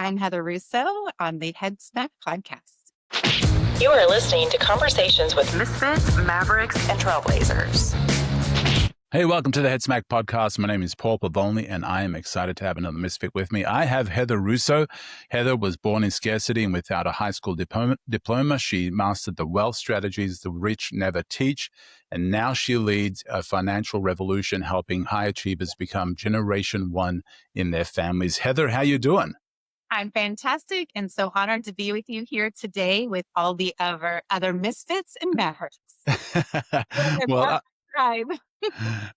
I'm Heather Russo on the Head Smack podcast. You are listening to Conversations with Misfits, Mavericks, and Trailblazers. Hey, welcome to the Head Smack podcast. My name is Paul Pavolny, and I am excited to have another Misfit with me. I have Heather Russo. Heather was born in Scarcity, and without a high school diploma, she mastered the wealth strategies the rich never teach. And now she leads a financial revolution, helping high achievers become generation one in their families. Heather, how you doing? I'm fantastic and so honored to be with you here today with all the other Misfits and Mavericks. Well,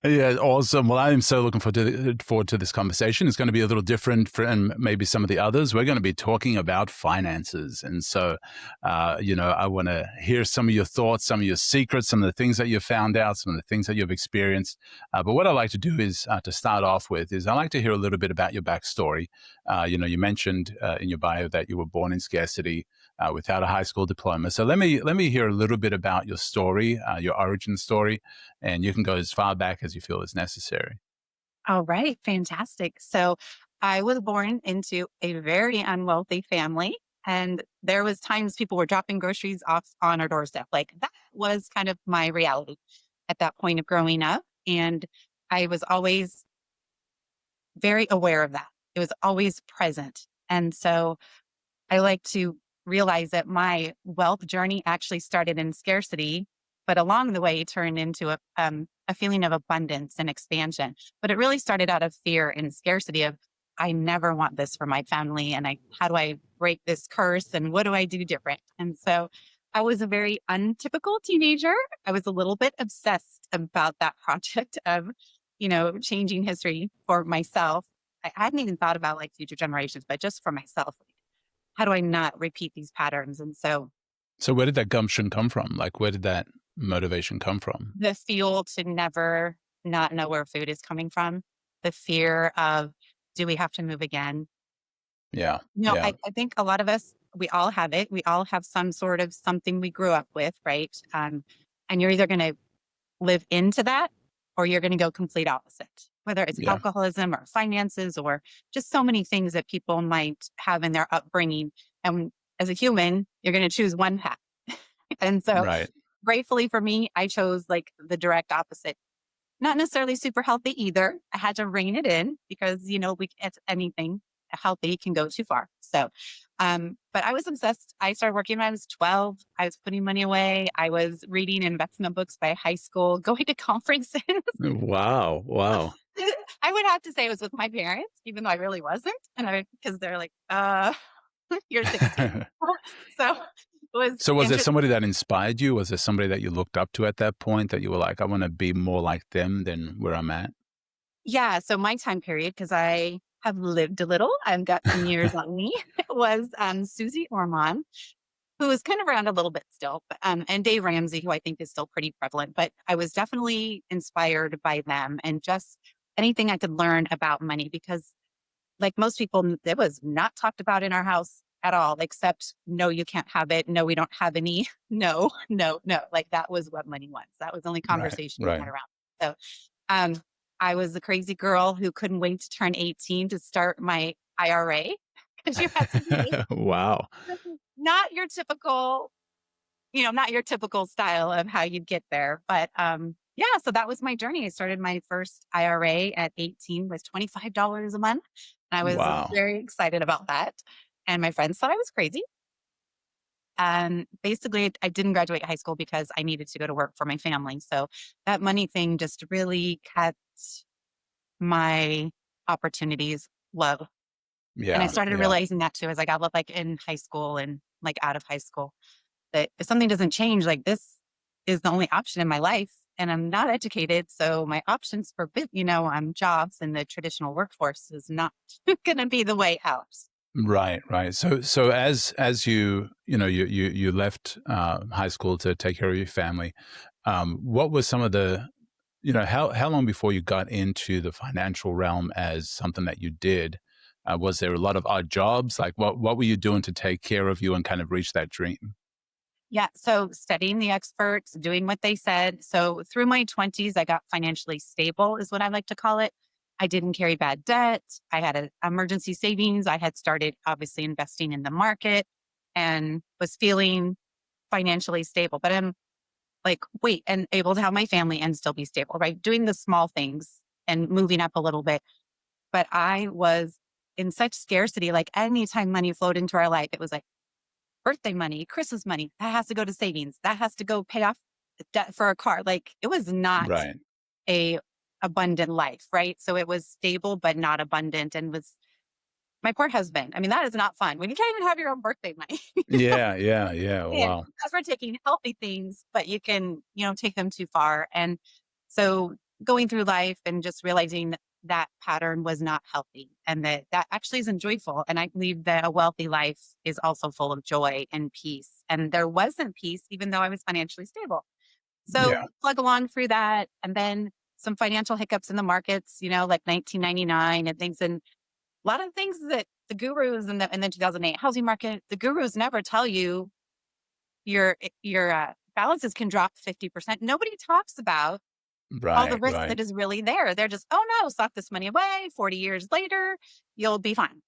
yeah, awesome. Well, I am so looking forward to this conversation. It's going to be a little different from maybe some of the others. We're going to be talking about finances. And so, I want to hear some of your thoughts, some of your secrets, some of the things that you've found out, some of the things that you've experienced. But what I like to do is to start off with is I like to hear a little bit about your backstory. You mentioned in your bio that you were born in Scarcity without a high school diploma. So let me hear a little bit about your story, your origin story, and you can go as far back as you feel is necessary. All right, fantastic. So I was born into a very unwealthy family, and there was times people were dropping groceries off on our doorstep. Like that was kind of my reality at that point of growing up, and I was always very aware of that. It was always present, and so I like to realize that my wealth journey actually started in scarcity, but along the way turned into a feeling of abundance and expansion. But it really started out of fear and scarcity of, I never want this for my family. And how do I break this curse? And what do I do different? And so I was a very untypical teenager. I was a little bit obsessed about that project of, changing history for myself. I hadn't even thought about like future generations, but just for myself, how do I not repeat these patterns? And so where did that gumption come from? Like, where did that motivation come from? The fuel to never not know where food is coming from, the fear of, do we have to move again? Yeah. I think a lot of us, we all have it. We all have some sort of something we grew up with, right? And you're either going to live into that or you're going to go complete opposite, whether it's alcoholism or finances or just so many things that people might have in their upbringing. And as a human, you're going to choose one path. And so gratefully for me, I chose like the direct opposite. Not necessarily super healthy either. I had to rein it in because, it's anything healthy can go too far. So, but I was obsessed. I started working when I was 12. I was putting money away. I was reading investment books by high school, going to conferences. Wow. I would have to say it was with my parents, even though I really wasn't. And because they're like, you're 16. So was there somebody that inspired you? Was there somebody that you looked up to at that point that you were like, I want to be more like them than where I'm at? Yeah. So my time period, because I have lived a little, I've got some years on me, was Susie Orman, who was kind of around a little bit still, but, and Dave Ramsey, who I think is still pretty prevalent. But I was definitely inspired by them and just anything I could learn about money, because like most people, it was not talked about in our house at all, except, no, you can't have it. No, we don't have any. No. Like that was what money was. That was the only conversation we had around. So I was the crazy girl who couldn't wait to turn 18 to start my IRA because you had to be wow. not your typical style of how you'd get there. But so that was my journey. I started my first IRA at 18 with $25 a month. And I was very excited about that. And my friends thought I was crazy. And basically, I didn't graduate high school because I needed to go to work for my family. So that money thing just really kept my opportunities low. Yeah. And I started realizing that too as I got like in high school and like out of high school, that if something doesn't change, like this is the only option in my life. And I'm not educated. So my options for, jobs in the traditional workforce is not going to be the way out. Right. So as you left high school to take care of your family, what was some of the, how long before you got into the financial realm as something that you did? Was there a lot of odd jobs? Like what were you doing to take care of you and kind of reach that dream? Yeah. So studying the experts, doing what they said. So through my 20s, I got financially stable is what I like to call it. I didn't carry bad debt. I had an emergency savings. I had started obviously investing in the market and was feeling financially stable. But I'm like, wait, and able to have my family and still be stable, right? Doing the small things and moving up a little bit. But I was in such scarcity. Like anytime money flowed into our life, it was like birthday money, Christmas money, that has to go to savings. That has to go pay off debt for a car. Like it was not Right. a abundant life, right? So it was stable, but not abundant and was my poor husband. I mean, that is not fun when you can't even have your own birthday money. Yeah, yeah, yeah. And Wow. as we're taking healthy things, but you can, take them too far. And so going through life and just realizing that that pattern was not healthy and that actually isn't joyful. And I believe that a wealthy life is also full of joy and peace. And there wasn't peace, even though I was financially stable. So Yeah. plug along through that. And then some financial hiccups in the markets, like 1999 and things. And a lot of things that the gurus in the 2008 housing market, the gurus never tell you your balances can drop 50%. Nobody talks about all the Right, risk right. that is really there. They're just, oh no, sock this money away. 40 years later, you'll be fine.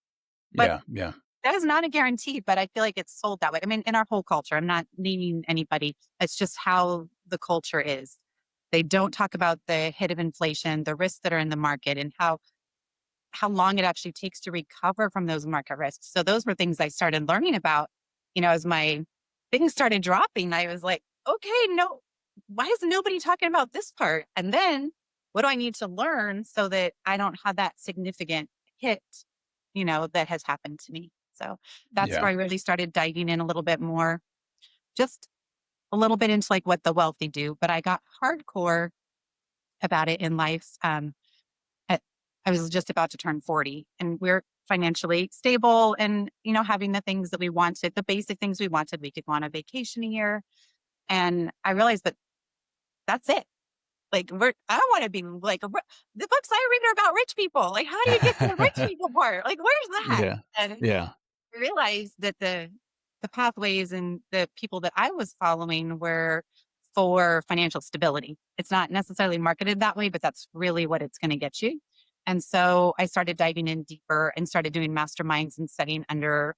But Yeah, yeah. that is not a guarantee, but I feel like it's sold that way. I mean, in our whole culture, I'm not naming anybody. It's just how the culture is. They don't talk about the hit of inflation, the risks that are in the market, and how long it actually takes to recover from those market risks. So those were things I started learning about, as my things started dropping. I was like, okay, no, why is nobody talking about this part? And then what do I need to learn so that I don't have that significant hit, that has happened to me? So that's Yeah. where I really started diving in a little bit more, just a little bit into like what the wealthy do. But I got hardcore about it in life. at- I was just about to turn 40 and we're financially stable and, having the things that we wanted, the basic things we wanted. We could go on a vacation a year. And I realized that that's it. Like, I don't want to be like, the books I read are about rich people. Like, how do you get to the rich people part? Like, where's that? Yeah. And Yeah. I realized that the pathways and the people that I was following were for financial stability. It's not necessarily marketed that way, but that's really what it's going to get you. And so I started diving in deeper and started doing masterminds and studying under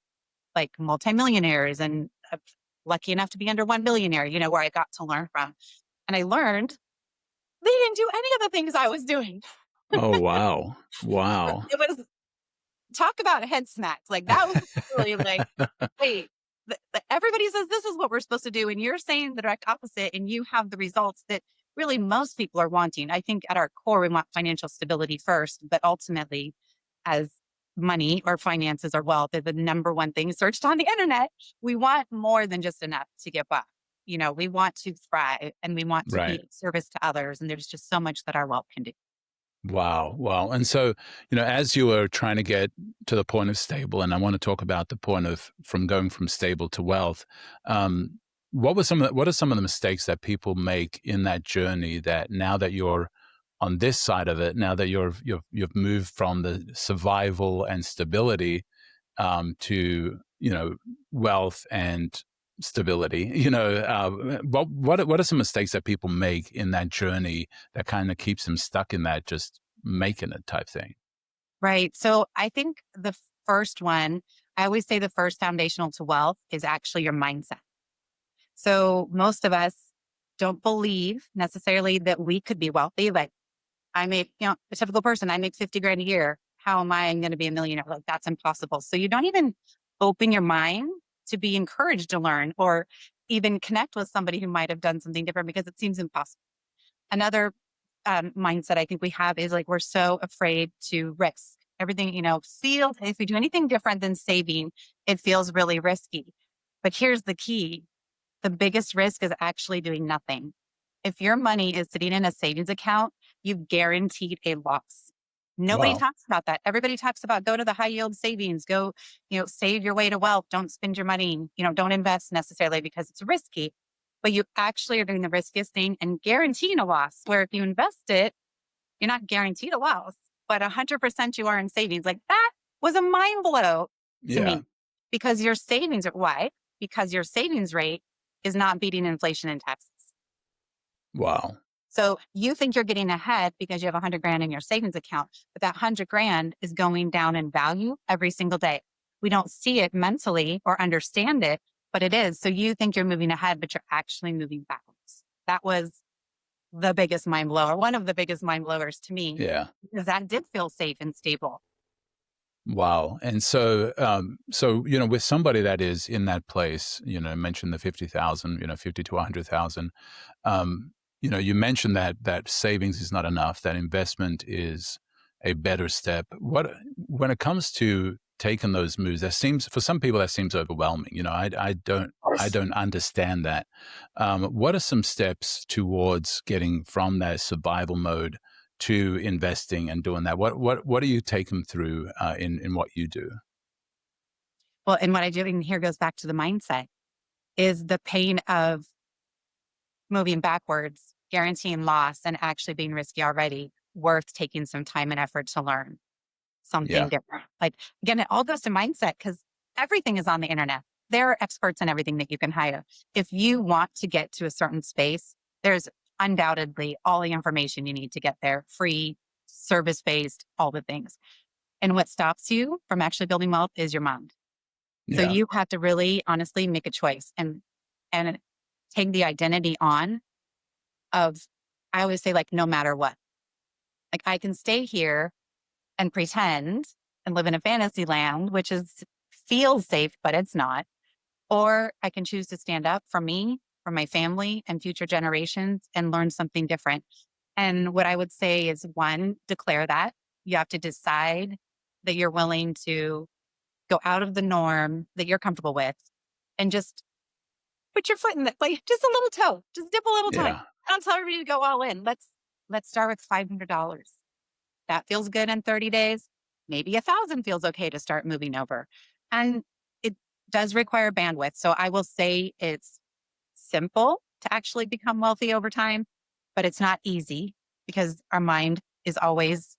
like multimillionaires and lucky enough to be under one billionaire, where I got to learn from. And I learned they didn't do any of the things I was doing. Oh, wow. Wow. It was talk about head smacks. Like that was really like, wait, everybody says this is what we're supposed to do. And you're saying the direct opposite and you have the results that really most people are wanting. I think at our core, we want financial stability first, but ultimately as money or finances or wealth are the number one thing searched on the internet. We want more than just enough to get by. We want to thrive and we want to be Right. of service to others. And there's just so much that our wealth can do. Wow. Wow. And so, as you were trying to get to the point of stable, and I want to talk about the point of from going from stable to wealth, what are some of the mistakes that people make in that journey that now that you're on this side of it, now that you've moved from the survival and stability to wealth and stability. What are some mistakes that people make in that journey that kind of keeps them stuck in that just making it type thing? Right. So I think the first one, I always say the first foundational to wealth is actually your mindset. So most of us don't believe necessarily that we could be wealthy. Like I make, a typical person, I make 50 grand a year. How am I going to be a millionaire? Like that's impossible. So you don't even open your mind to be encouraged to learn or even connect with somebody who might have done something different because it seems impossible. Another mindset I think we have is like we're so afraid to risk everything, feels if we do anything different than saving, it feels really risky. But here's the key. The biggest risk is actually doing nothing. If your money is sitting in a savings account, you've guaranteed a loss. Nobody Wow. talks about that. Everybody talks about go to the high yield savings, go, save your way to wealth. Don't spend your money, don't invest necessarily because it's risky. But you actually are doing the riskiest thing and guaranteeing a loss. Where if you invest it, you're not guaranteed a loss, but 100% you are in savings. Like that was a mind blow to Yeah. me because your savings are why? Because your savings rate is not beating inflation and taxes. Wow. So you think you're getting ahead because you have 100 grand in your savings account, but that 100 grand is going down in value every single day. We don't see it mentally or understand it, but it is. So you think you're moving ahead, but you're actually moving backwards. That was the biggest mind blower, one of the biggest mind blowers to me, Yeah. because that did feel safe and stable. Wow. And so, with somebody that is in that place, mentioned the 50,000, 50 to 100,000, you mentioned that savings is not enough, that investment is a better step. When it comes to taking those moves, for some people, that seems overwhelming. I don't understand that. What are some steps towards getting from that survival mode to investing and doing that? What do you take them through in what you do? Well, and what I do, and here goes back to the mindset, is the pain of moving backwards, guaranteeing loss, and actually being risky already worth taking some time and effort to learn something Yeah, different. Like, again, it all goes to mindset because everything is on the internet. There are experts in everything that you can hire. If you want to get to a certain space, there's undoubtedly all the information you need to get there, free, service based, all the things. And what stops you from actually building wealth is your mind. So yeah, you have to really honestly make a choice and take the identity on of, I always say, like, no matter what. Like, I can stay here and pretend and live in a fantasy land, which feels safe, but it's not. Or I can choose to stand up for me, for my family and future generations and learn something different. And what I would say is, one, declare that. You have to decide that you're willing to go out of the norm that you're comfortable with and just put your foot in the, like, just a little toe, just dip a little time. yeah, I don't tell everybody to go all in. Let's start with $500. That feels good in 30 days. Maybe 1,000 feels okay to start moving over. And it does require bandwidth. So I will say it's simple to actually become wealthy over time, but it's not easy because our mind is always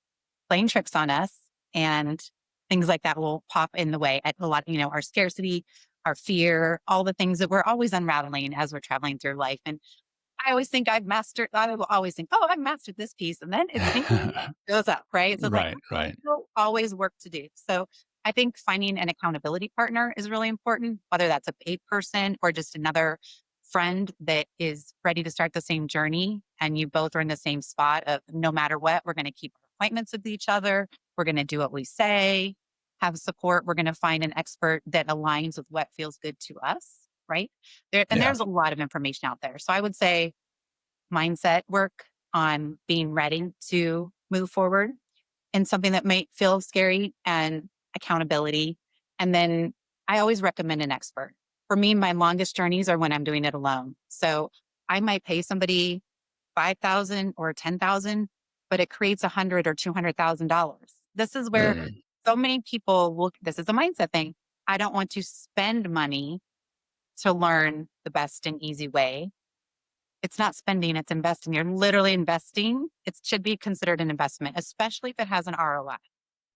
playing tricks on us, and things like that will pop in the way at a lot, our scarcity, our fear, all the things that we're always unraveling as we're traveling through life. And I will always think, oh, I've mastered this piece. And then it goes up, right? So it's like, right, right, still always work to do. So I think finding an accountability partner is really important, whether that's a paid person or just another friend that is ready to start the same journey. And you both are in the same spot of, no matter what, we're going to keep our appointments with each other. We're going to do what we say, have support. We're going to find an expert that aligns with what feels good to us, right? yeah, There's a lot of information out there. So I would say mindset work on being ready to move forward in something that might feel scary, and accountability. And then I always recommend an expert. For me, my longest journeys are when I'm doing it alone. So I might pay somebody 5,000 or 10,000, but it creates 100 or $200,000. This is where mm, so many people will, this is a mindset thing. I don't want to spend money to learn the best and easy way. It's not spending, it's investing. You're literally investing. It should be considered an investment, especially if it has an ROI.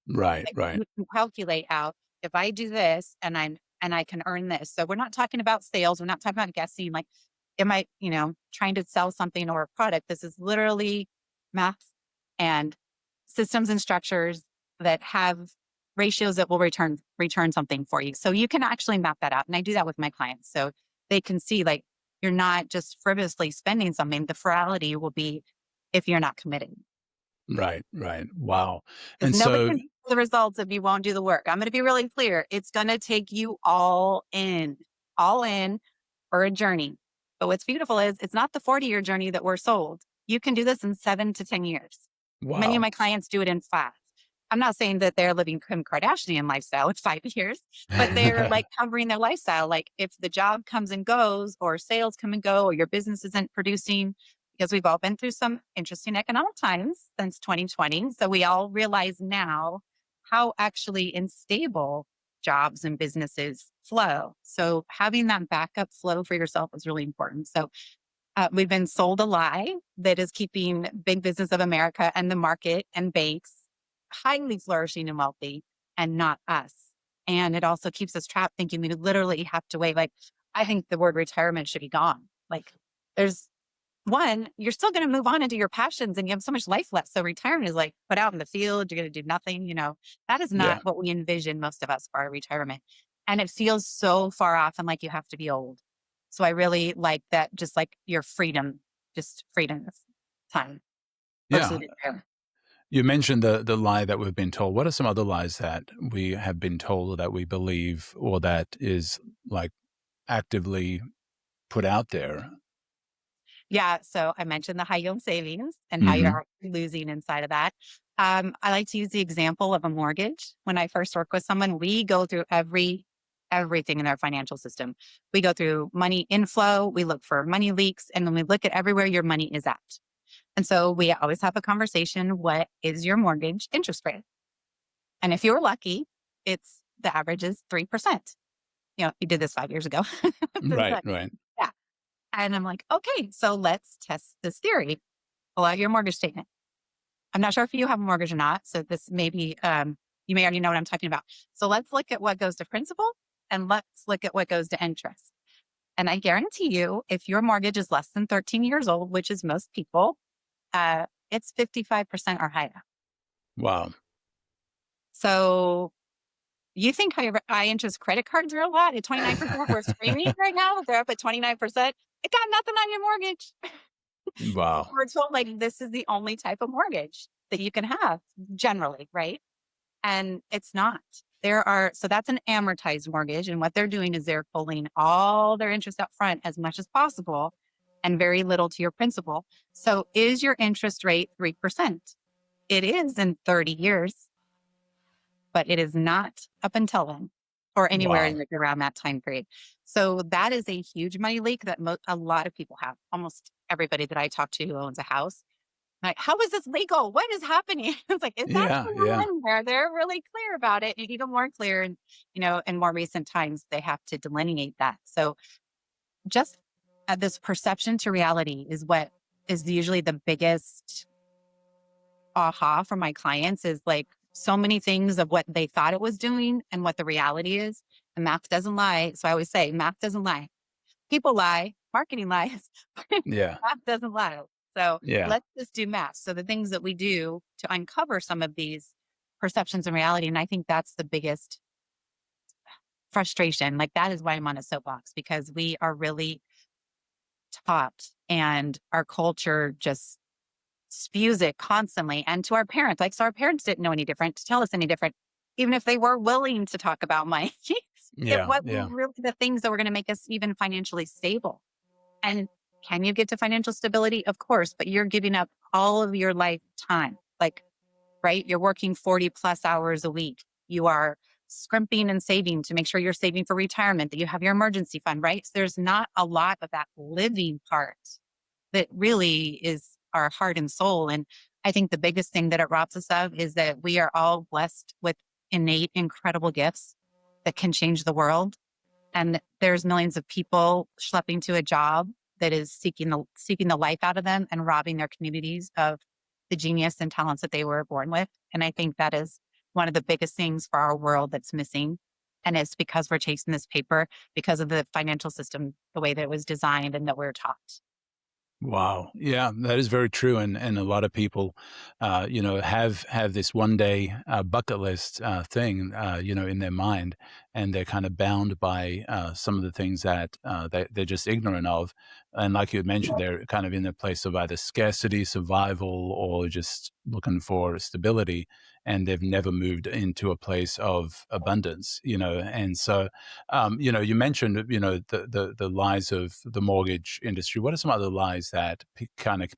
right, Like, right, you can calculate out, if I do this and I can earn this. So we're not talking about sales. We're not talking about guessing. Like, am I, trying to sell something or a product? This is literally math and systems and structures that have ratios that will return something for you. So you can actually map that out. And I do that with my clients. So they can see, like, you're not just frivolously spending something. The frivolity will be if you're not committed. right, right. Wow. Because And nobody so, can see the results if you won't do the work. I'm going to be really clear. It's going to take you all in for a journey. But what's beautiful is it's not the 40-year journey that we're sold. You can do this in 7 to 10 years. Many of wow. my clients do it in 5. I'm not saying that they're living Kim Kardashian lifestyle in 5 years, but they're like covering their lifestyle. Like, if the job comes and goes, or sales come and go, or your business isn't producing, because we've all been through some interesting economic times since 2020. So we all realize now how actually unstable jobs and businesses flow. So having that backup flow for yourself is really important. So we've been sold a lie that is keeping big business of America and the market and banks highly flourishing and wealthy, and not us. And it also keeps us trapped thinking we literally have to wait. Like, I think the word retirement should be gone. Like, there's one, you're still going to move on into your passions and you have so much life left. So retirement is like put out in the field, you're going to do nothing, that is Yeah. not what we envision most of us for our retirement. And it feels so far off and like you have to be old. So I really like that, just like your freedom, just freedom of time versus Yeah. retirement. You mentioned the lie that we've been told. What are some other lies that we have been told or that we believe or that is like actively put out there? Yeah. So I mentioned the high yield savings and how Mhm. you're actually losing inside of that. I like to use the example of a mortgage. When I first work with someone, we go through everything in their financial system. We go through money inflow, we look for money leaks, and then we look at everywhere your money is at. And so we always have a conversation. What is your mortgage interest rate? And if you're lucky, the average is 3%. You did this 5 years ago. It's Right, like, right. yeah. And I'm like, okay, so let's test this theory. Pull out your mortgage statement. I'm not sure if you have a mortgage or not. So this may be, you may already know what I'm talking about. So let's look at what goes to principal and let's look at what goes to interest. And I guarantee you, if your mortgage is less than 13 years old, which is most people, it's 55% or higher. Wow. So you think high interest credit cards are a lot at 29%? We're screaming right now. They're up at 29%. It got nothing on your mortgage. Wow. We're told like this is the only type of mortgage that you can have generally, right? And it's not. So that's an amortized mortgage. And what they're doing is they're pulling all their interest up front as much as possible and very little to your principal. So is your interest rate 3%? It is in 30 years, but it is not up until then or anywhere Wow. in around that time period. So that is a huge money leak that a lot of people have. Almost everybody that I talk to who owns a house, like, how is this legal? What is happening? It's like, it's Yeah, actually yeah. all in there. They're really clear about it. And even more clear. And, in more recent times, they have to delineate that. So just this perception to reality is what is usually the biggest aha for my clients is like so many things of what they thought it was doing and what the reality is. And math doesn't lie. So I always say math doesn't lie. People lie, marketing lies, Yeah. math doesn't lie. So Yeah. let's just do math. So the things that we do to uncover some of these perceptions and reality. And I think that's the biggest frustration. Like that is why I'm on a soapbox, because we are really taught and our culture just spews it constantly. And to our parents, like, so our parents didn't know any different to tell us any different, even if they were willing to talk about money. It Yeah, wasn't yeah. really the things that were going to make us even financially stable. And can you get to financial stability? Of course, but you're giving up all of your lifetime. Like, right? You're working 40 plus hours a week. You are scrimping and saving to make sure you're saving for retirement, that you have your emergency fund, right? So there's not a lot of that living part that really is our heart and soul. And I think the biggest thing that it robs us of is that we are all blessed with innate, incredible gifts that can change the world. And there's millions of people schlepping to a job that is seeking the life out of them and robbing their communities of the genius and talents that they were born with. And I think that is one of the biggest things for our world that's missing. And it's because we're chasing this paper because of the financial system, the way that it was designed and that we're taught. Wow. Yeah, that is very true. And a lot of people, have this one day bucket list thing, in their mind, and they're kind of bound by some of the things that they're just ignorant of. And like you had mentioned, they're kind of in a place of either scarcity, survival, or just looking for stability. And they've never moved into a place of abundance, And so, you mentioned, the lies of the mortgage industry. What are some other lies that kind of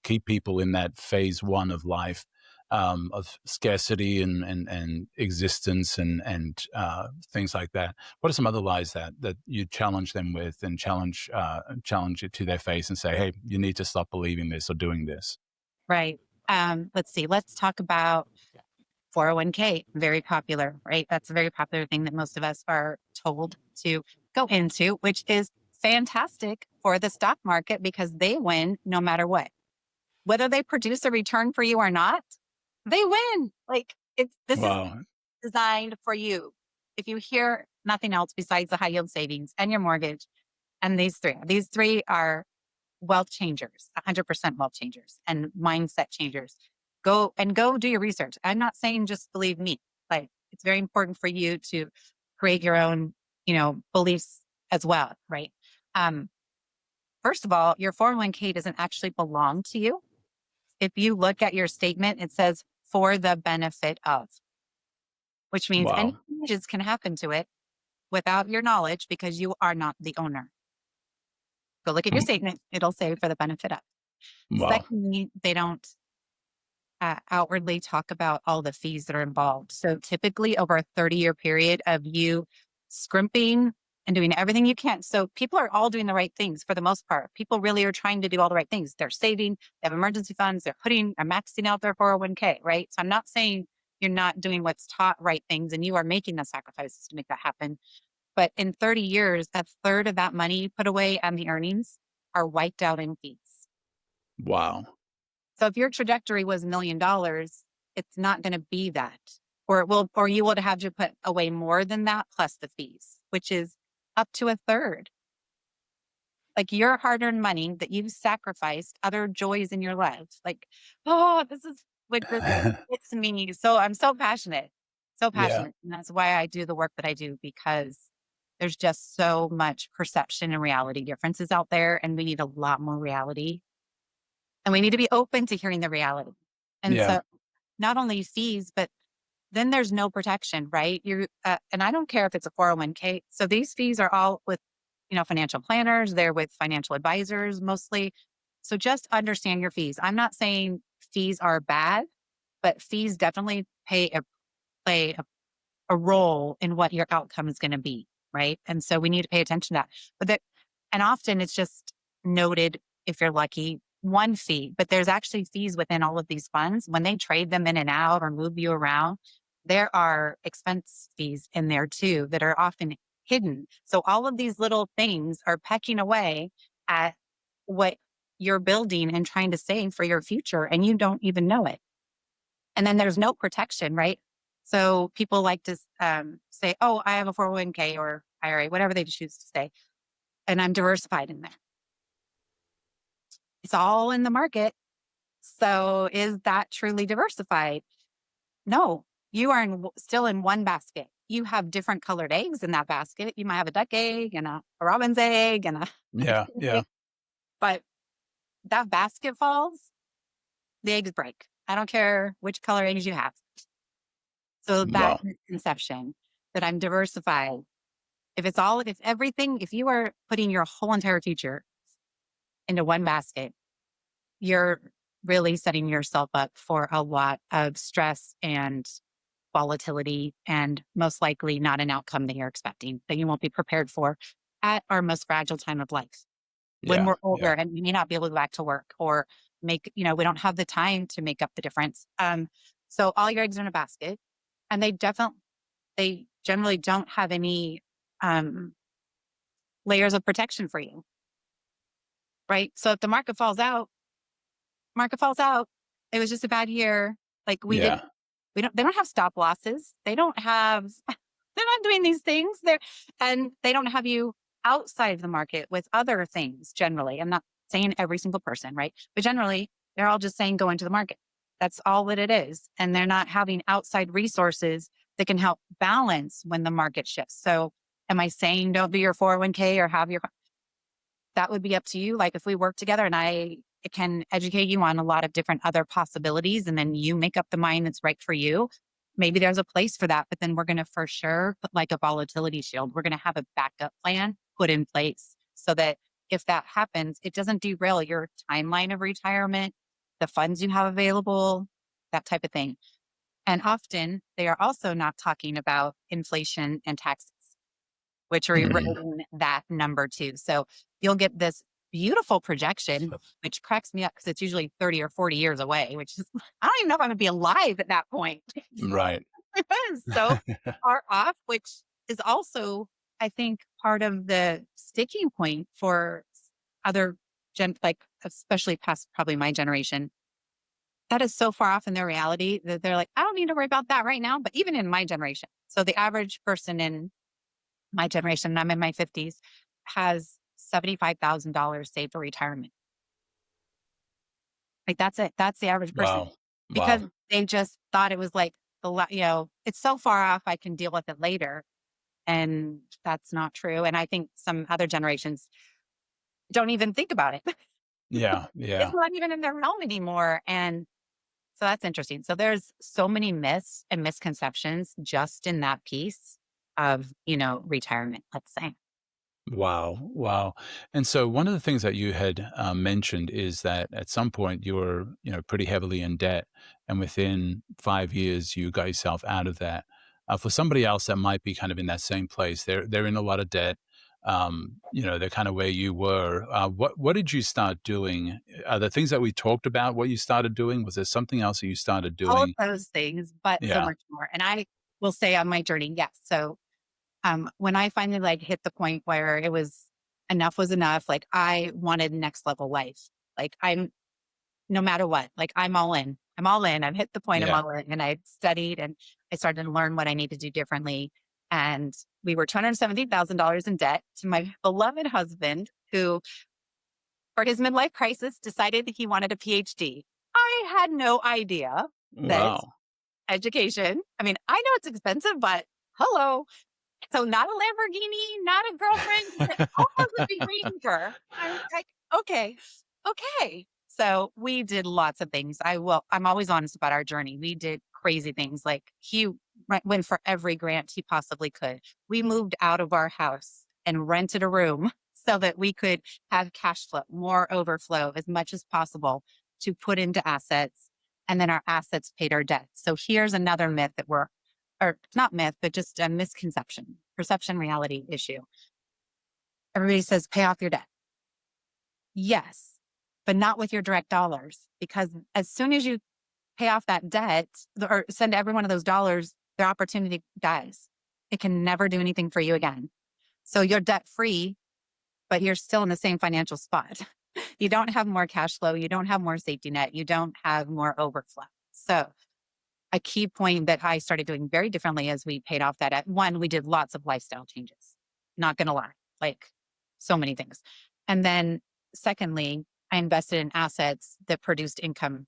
keep people in that phase one of life, of scarcity and existence and things like that? What are some other lies that you challenge them with and challenge it to their face and say, hey, you need to stop believing this or doing this? Right. Let's see. Let's talk about 401k, very popular, right? That's a very popular thing that most of us are told to go into, which is fantastic for the stock market because they win no matter what. Whether they produce a return for you or not, they win. Like this is Wow. designed for you. If you hear nothing else besides the high yield savings and your mortgage and these three are wealth changers, 100% wealth changers and mindset changers. Go do your research. I'm not saying just believe me. Like, it's very important for you to create your own, beliefs as well, right? Um, First of all, your 401k doesn't actually belong to you. If you look at your statement, it says for the benefit of, which means any Wow. changes can happen to it without your knowledge because you are not the owner. Go look at your Mm, statement. It'll say for the benefit of. wow. Secondly, they don't outwardly talk about all the fees that are involved. So typically over a 30-year period of you scrimping and doing everything you can. So people are all doing the right things for the most part. People really are trying to do all the right things. They're saving, they have emergency funds, they're maxing out their 401k, right? So I'm not saying you're not doing what's taught right things and you are making the sacrifices to make that happen. But in 30 years, a third of that money you put away and the earnings are wiped out in fees. Wow. So if your trajectory was $1 million, it's not going to be that, or you would have to put away more than that plus the fees, which is up to a third. Like your hard-earned money that you've sacrificed other joys in your life. Like, oh, this is what really gets me. So I'm so passionate, so Yeah. passionate. And that's why I do the work that I do, because there's just so much perception and reality differences out there. And we need a lot more reality. And we need to be open to hearing the reality. And Yeah. so not only fees, but then there's no protection, right? And I don't care if it's a 401k. So these fees are all with, financial planners. They're with financial advisors mostly. So just understand your fees. I'm not saying fees are bad, but fees definitely play a role in what your outcome is going to be, right? And so we need to pay attention to that. And often it's just noted, if you're lucky, one fee, but there's actually fees within all of these funds. When they trade them in and out or move you around, there are expense fees in there too that are often hidden. So all of these little things are pecking away at what you're building and trying to save for your future, and you don't even know it. And then there's no protection, right? So people like to say, oh, I have a 401k or IRA, whatever they choose to say, and I'm diversified in there. It's all in the market. So is that truly diversified? No, you are still in one basket. You have different colored eggs in that basket. You might have a duck egg and a robin's egg and a Yeah. Yeah. egg, but that basket falls, the eggs break. I don't care which color eggs you have. So that Wow. misconception that I'm diversified, if you are putting your whole entire future into one basket, you're really setting yourself up for a lot of stress and volatility, and most likely not an outcome that you're expecting, that you won't be prepared for at our most fragile time of life. When Yeah. we're older Yeah. and we may not be able to go back to work or we don't have the time to make up the difference. So all your eggs are in a basket, and they generally don't have any um, layers of protection for you, right? So if the market falls out. It was just a bad year. Like Yeah. they don't have stop losses. They don't have, they're not doing these things there. And they don't have you outside of the market with other things generally. I'm not saying every single person, right? But generally, they're all just saying go into the market. That's all that it is. And they're not having outside resources that can help balance when the market shifts. So am I saying don't do your 401k or have your, that would be up to you. Like if we work together and I can educate you on a lot of different other possibilities, and then you make up the mind that's right for you, maybe there's a place for that. But then we're going to for sure put like a volatility shield. We're going to have a backup plan put in place so that if that happens, it doesn't derail your timeline of retirement, the funds you have available, that type of thing. And often they are also not talking about inflation and taxes, which are Mhm. eroding that number too. So you'll get this beautiful projection, which cracks me up because it's usually 30 or 40 years away, which is, I don't even know if I'm going to be alive at that point. Right. So far off, which is also, I think, part of the sticking point for other like especially past probably my generation. That is so far off in their reality that they're like, I don't need to worry about that right now. But even in my generation, so the average person in my generation, I'm in my 50s, has $75,000 saved for retirement. Like, that's it. That's the average person Wow. because Wow. they just thought it was like it's so far off, I can deal with it later. And that's not true. And I think some other generations don't even think about it. Yeah. It's Yeah. not even in their realm anymore. And so that's interesting. So there's so many myths and misconceptions just in that piece of, retirement, let's say. Wow, wow. And so one of the things that you had mentioned is that at some point you were, pretty heavily in debt, and within 5 years you got yourself out of that. For somebody else that might be kind of in that same place, they're in a lot of debt. They're kind of where you were. What did you start doing? Are the things that we talked about what you started doing? Was there something else that you started All of doing? those things, but so Yeah, much more. And I will say on my journey, yes. So when I finally like hit the point where it was enough was enough, like I wanted next level life. Like I'm no matter what, like I'm all in. I'm all in. I've hit the point I'm yeah. all in. And I studied and I started to learn what I need to do differently. And we were $270,000 in debt to my beloved husband, who, for his midlife crisis, decided he wanted a PhD. I had no idea that Wow. education, I mean, I know it's expensive, but hello. So not a Lamborghini, not a girlfriend, but almost a big ranger. I was like, okay, okay. So we did lots of things. I'm always honest about our journey. We did crazy things. Like went for every grant he possibly could. We moved out of our house and rented a room so that we could have cash flow, more overflow as much as possible to put into assets. And then our assets paid our debt. So here's another myth that or not myth, but just a misconception, perception reality issue. Everybody says pay off your debt. Yes, but not with your direct dollars, because as soon as you pay off that debt or send every one of those dollars, their opportunity dies. It can never do anything for you again. So you're debt free, but you're still in the same financial spot. You don't have more cash flow. You don't have more safety net. You don't have more overflow. So a key point that I started doing very differently as we paid off that debt. One, we did lots of lifestyle changes. Not going to lie, like so many things. And then secondly, I invested in assets that produced income,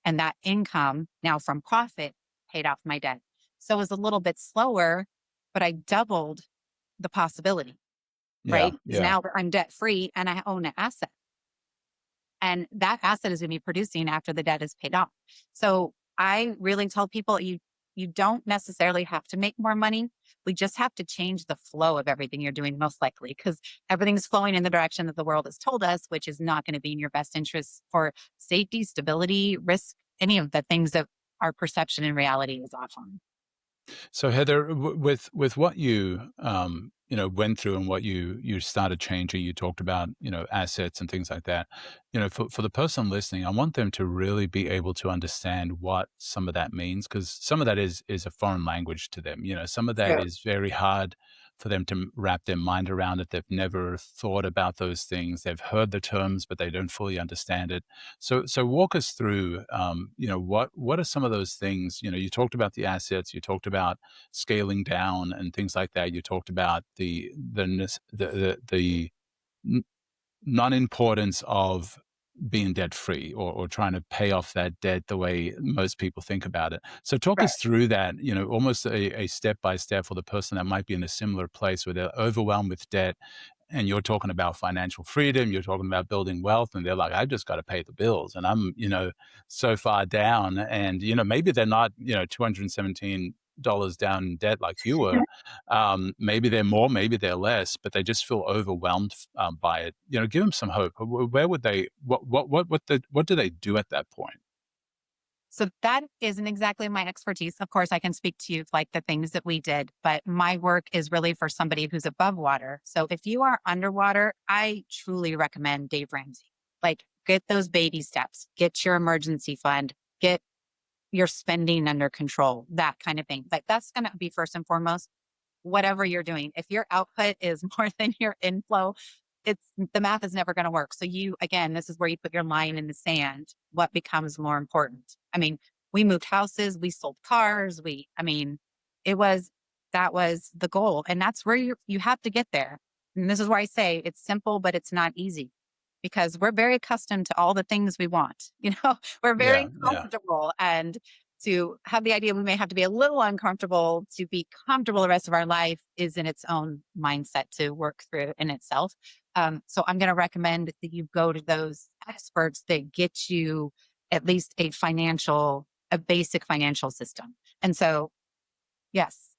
and that income now from profit paid off my debt. So it was a little bit slower, but I doubled the possibility, Yeah, right? Because yeah. now I'm debt free and I own an asset. And that asset is going to be producing after the debt is paid off. So I really tell people you don't necessarily have to make more money. We just have to change the flow of everything you're doing, most likely, because everything's flowing in the direction that the world has told us, which is not going to be in your best interest for safety, stability, risk, any of the things that our perception and reality is off on. So Heather, with what you went through and what you started changing, you talked about assets and things like that. For the person listening, I want them to really be able to understand what some of that means, because some of that is a foreign language to them. Some of that Yeah. is very hard for them to wrap their mind around it. They've never thought about those things. They've heard the terms, but they don't fully understand it. So walk us through, what are some of those things? You talked about the assets, you talked about scaling down and things like that. You talked about the n- non-importance of being debt free, or trying to pay off that debt the way most people think about it. So talk Right. us through that, almost a step by step for the person that might be in a similar place where they're overwhelmed with debt, and you're talking about financial freedom, you're talking about building wealth, and they're like, I just got to pay the bills. And I'm, so far down. And, maybe they're not, $217 down in debt like you were. Maybe they're more, maybe they're less, but they just feel overwhelmed by it. Give them some hope. Where would they, what do they do at that point? So that isn't exactly my expertise. Of course, I can speak to you like the things that we did, but my work is really for somebody who's above water. So if you are underwater, I truly recommend Dave Ramsey. Like, get those baby steps, get your emergency fund, get your spending under control, that kind of thing. Like, that's going to be first and foremost, whatever you're doing. If your output is more than your inflow, it's the math is never going to work. So again, this is where you put your line in the sand. What becomes more important? I mean, we moved houses, we sold cars, I mean, it was, that was the goal. And that's where you have to get there. And this is where I say it's simple, but it's not easy. because we're very accustomed to all the things we want. We're Yeah. very Yeah. comfortable, and to have the idea we may have to be a little uncomfortable to be comfortable the rest of our life is in its own mindset to work through in itself. So I'm going to recommend that you go to those experts that get you at least a basic financial system. And so, yes,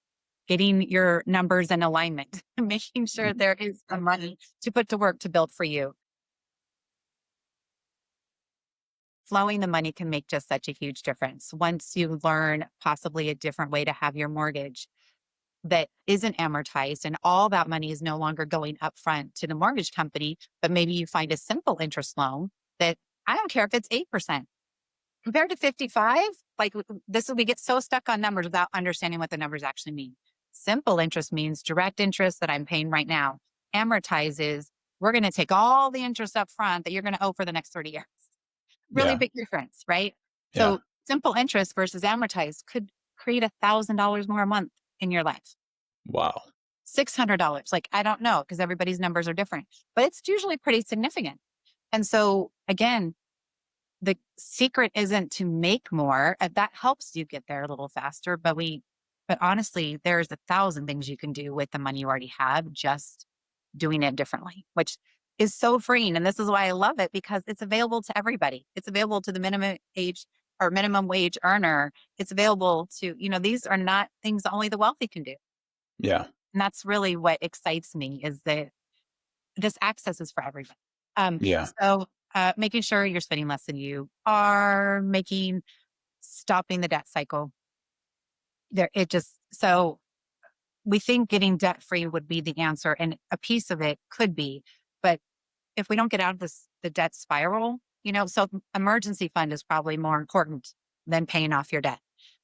getting your numbers in alignment, making sure there is some money to put to work to build for you. Flowing the money can make just such a huge difference. Once you learn possibly a different way to have your mortgage that isn't amortized and all that money is no longer going up front to the mortgage company, but maybe you find a simple interest loan that, I don't care if it's 8%. Compared to 55, like this, we get so stuck on numbers without understanding what the numbers actually mean. Simple interest means direct interest that I'm paying right now. Amortizes, we're going to take all the interest up front that you're going to owe for the next 30 years. Really Yeah. big difference, right? Yeah. So simple interest versus amortized could create $1,000 more a month in your life. Wow. $600. Like, I don't know, because everybody's numbers are different, but it's usually pretty significant. And so again, the secret isn't to make more. That helps you get there a little faster, but honestly, there's 1,000 things you can do with the money you already have, just doing it differently, which is so freeing. And this is why I love it, because it's available to everybody. It's available to the minimum age or minimum wage earner. It's available to, these are not things only the wealthy can do. Yeah. And that's really what excites me, is that this access is for everybody. Yeah. So making sure you're spending less than you are making, stopping the debt cycle. So we think getting debt free would be the answer, and a piece of it could be, but if we don't get out of the debt spiral, so emergency fund is probably more important than paying off your debt.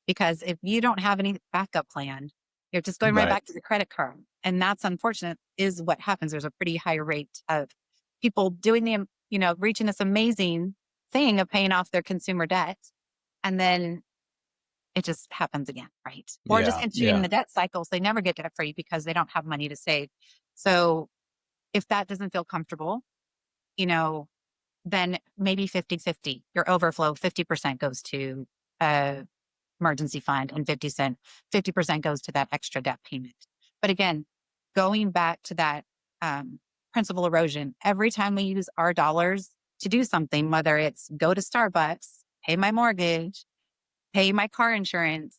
Because if you don't have any backup plan, you're just going right Right. back to the credit card. And that's unfortunate, is what happens. There's a pretty high rate of people doing reaching this amazing thing of paying off their consumer debt. And then it just happens again, right? Or just Yeah. entering Yeah. the debt cycles. They never get debt free because they don't have money to save. So if that doesn't feel comfortable, you know, then maybe 50-50. Your overflow, 50% goes to a emergency fund, and 50% goes to that extra debt payment. But again, going back to that principal erosion, every time we use our dollars to do something, whether it's go to Starbucks, pay my mortgage, pay my car insurance,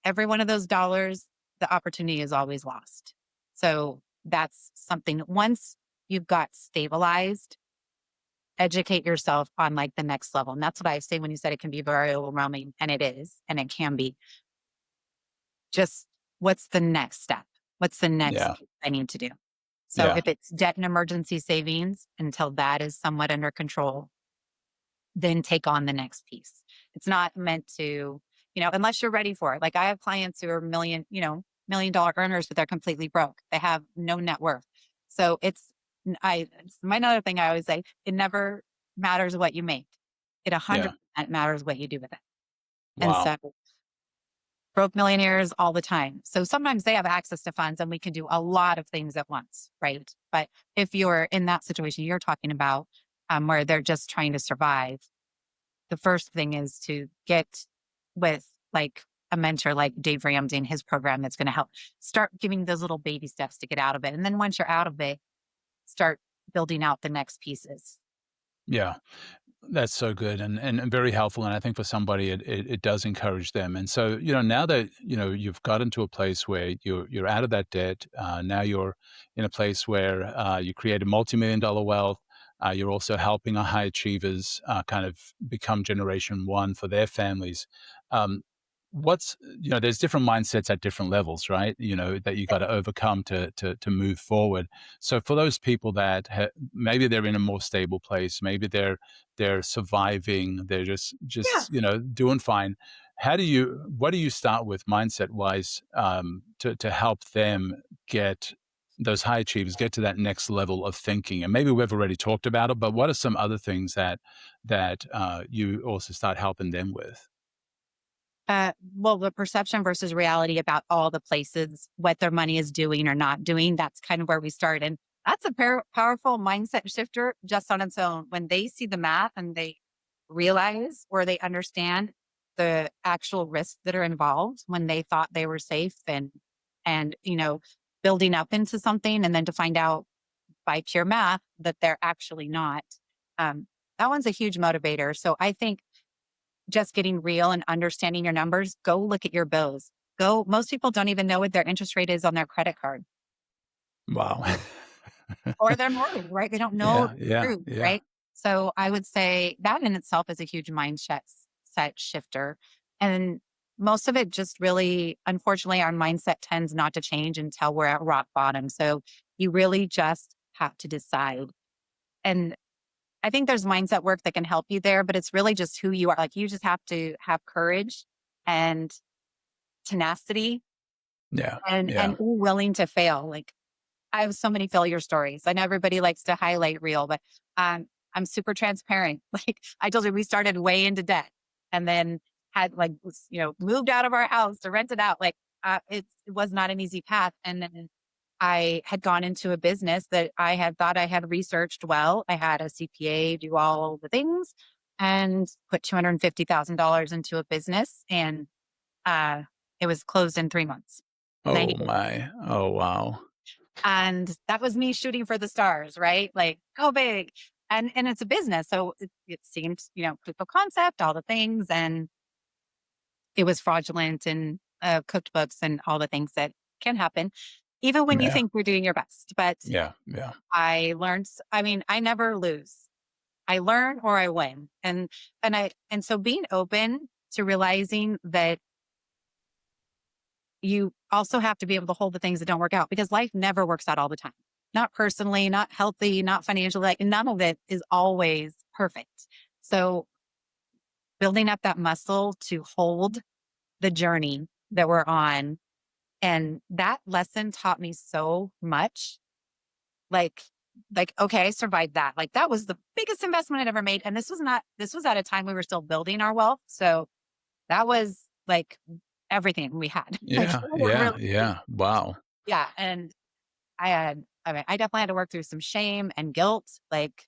every one of those dollars, the opportunity is always lost. So that's something, once you've got stabilized, educate yourself on like the next level. And that's what I say when you said it can be very overwhelming, and it is, and it can be. Just, what's the next step? What's the next Yeah. piece I need to do? So Yeah. if it's debt and emergency savings, until that is somewhat under control, then take on the next piece. It's not meant to, unless you're ready for it. Like, I have clients who are $1 million earners, but they're completely broke. They have no net worth. So it's my another thing I always say, it never matters what you make. It Yeah. 100% matters what you do with it. And Wow. so broke millionaires all the time. So sometimes they have access to funds and we can do a lot of things at once, right? But if you're in that situation you're talking about, where they're just trying to survive, the first thing is to get with like a mentor like Dave Ramsey and his program that's going to help start giving those little baby steps to get out of it. And then once you're out of it, start building out the next pieces. Yeah. That's so good and very helpful, and I think for somebody it does encourage them. And so, now that, you've gotten to a place where you're out of that debt, now you're in a place where, you create a multi-million-dollar wealth, you're also helping our high achievers, kind of become generation one for their families. Um, there's different mindsets at different levels, right? That you got to overcome to move forward. So for those people that maybe they're in a more stable place, maybe they're surviving, they're Yeah. just doing fine. What do you start with mindset wise, to help them get those high achievers get to that next level of thinking? And maybe we've already talked about it, but what are some other things that you also start helping them with? Well, the perception versus reality about all the places, what their money is doing or not doing, that's kind of where we start. And That's a powerful mindset shifter just on its own. When they see the math and they realize or they understand the actual risks that are involved when they thought they were safe and building up into something and then to find out by pure math that they're actually not. Um, that one's a huge motivator. So I think just getting real and understanding your numbers, go look at your bills. Most people don't even know what their interest rate is on their credit card Wow. or their mortgage, right? They don't know Yeah, the yeah, truth, yeah. right? So I would say that in itself is a huge mindset set shifter. And most of it just really, unfortunately, our mindset tends not to change until we're at rock bottom. So you really just have to decide. And I think there's mindset work that can help you there, but it's really just who you are. Like you just have to have courage and tenacity Yeah, and yeah. be willing to fail. Like I have so many failure stories. I know everybody likes to highlight reel, but I'm super transparent. Like I told you, we started way into debt and then had moved out of our house to rent it out. Like it was not an easy path. And then I had gone into a business that I had thought I had researched well. I had a CPA do all the things and put $250,000 into a business and uh, it was closed in 3 months. 90 Oh days. my. Oh wow. And that was me shooting for the stars, right? Like, go big. And it's a business. So it seemed, proof of concept, all the things. And it was fraudulent and cooked books and all the things that can happen, even when you Yeah, think you're doing your best. But yeah, yeah. I learned, I mean, I never lose. I learn or I win. And so being open to realizing that you also have to be able to hold the things that don't work out because life never works out all the time. Not personally, not healthy, not financially, like none of it is always perfect. So building up that muscle to hold the journey that we're on. And that lesson taught me so much. Like, okay, I survived that. Like that was the biggest investment I'd ever made. And this was at a time we were still building our wealth. So that was like everything we had. Like Yeah, we were yeah, really, yeah. Wow. yeah. And I definitely had to work through some shame and guilt. Like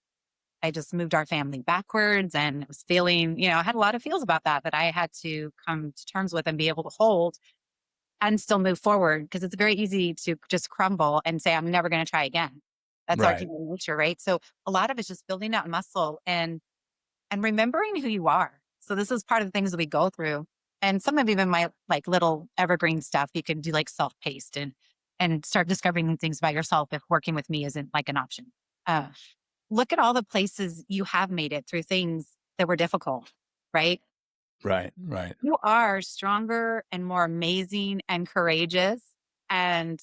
I just moved our family backwards and was feeling, I had a lot of feels about that I had to come to terms with and be able to hold and still move forward because it's very easy to just crumble and say, I'm never going to try again. That's our Right, human nature, right? So a lot of it's just building that muscle and remembering who you are. So this is part of the things that we go through. And some of even my like little evergreen stuff, you can do like self-paced and start discovering new things about yourself if working with me isn't like an option. Uh, look at all the places you have made it through things that were difficult, right? right, right. You are stronger and more amazing and courageous and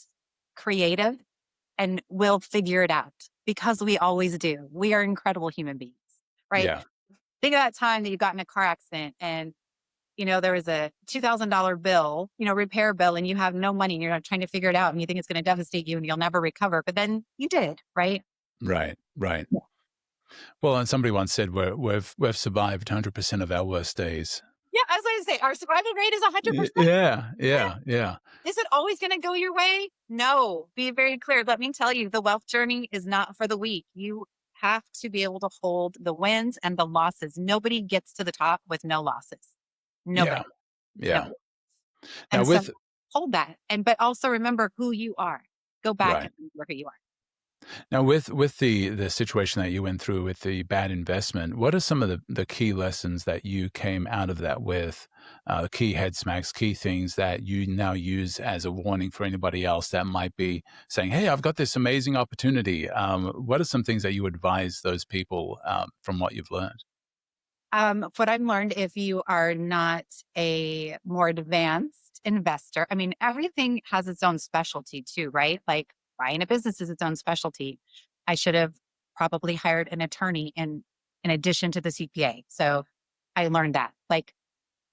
creative and we'll figure it out because we always do. We are incredible human beings, right? Yeah, Think of that time that you got in a car accident and there was a $2,000 bill, repair bill, and you have no money and you're not trying to figure it out and you think it's going to devastate you and you'll never recover. But then you did, right? right, right. Yeah. Well, and somebody once said we've survived 100% of our worst days. Yeah. As I say, our survival rate is 100%. Yeah, yeah, yeah. Is it always going to go your way? No. Be very clear. Let me tell you, the wealth journey is not for the weak. You have to be able to hold the wins and the losses. Nobody gets to the top with no losses. Yeah, Nobody. yeah. Nobody. Now And so with hold that. But also remember who you are. Go back right. and remember who you are. Now with the situation that you went through with the bad investment, what are some of the key lessons that you came out of that with? Key head smacks, key things that you now use as a warning for anybody else that might be saying, "Hey, I've got this amazing opportunity." What are some things that you advise those people from what you've learned? What I've learned, if you are not a more advanced investor, I mean, everything has its own specialty too, right? Like buying a business is its own specialty. I should have probably hired an attorney in addition to the CPA. So I learned that. Like,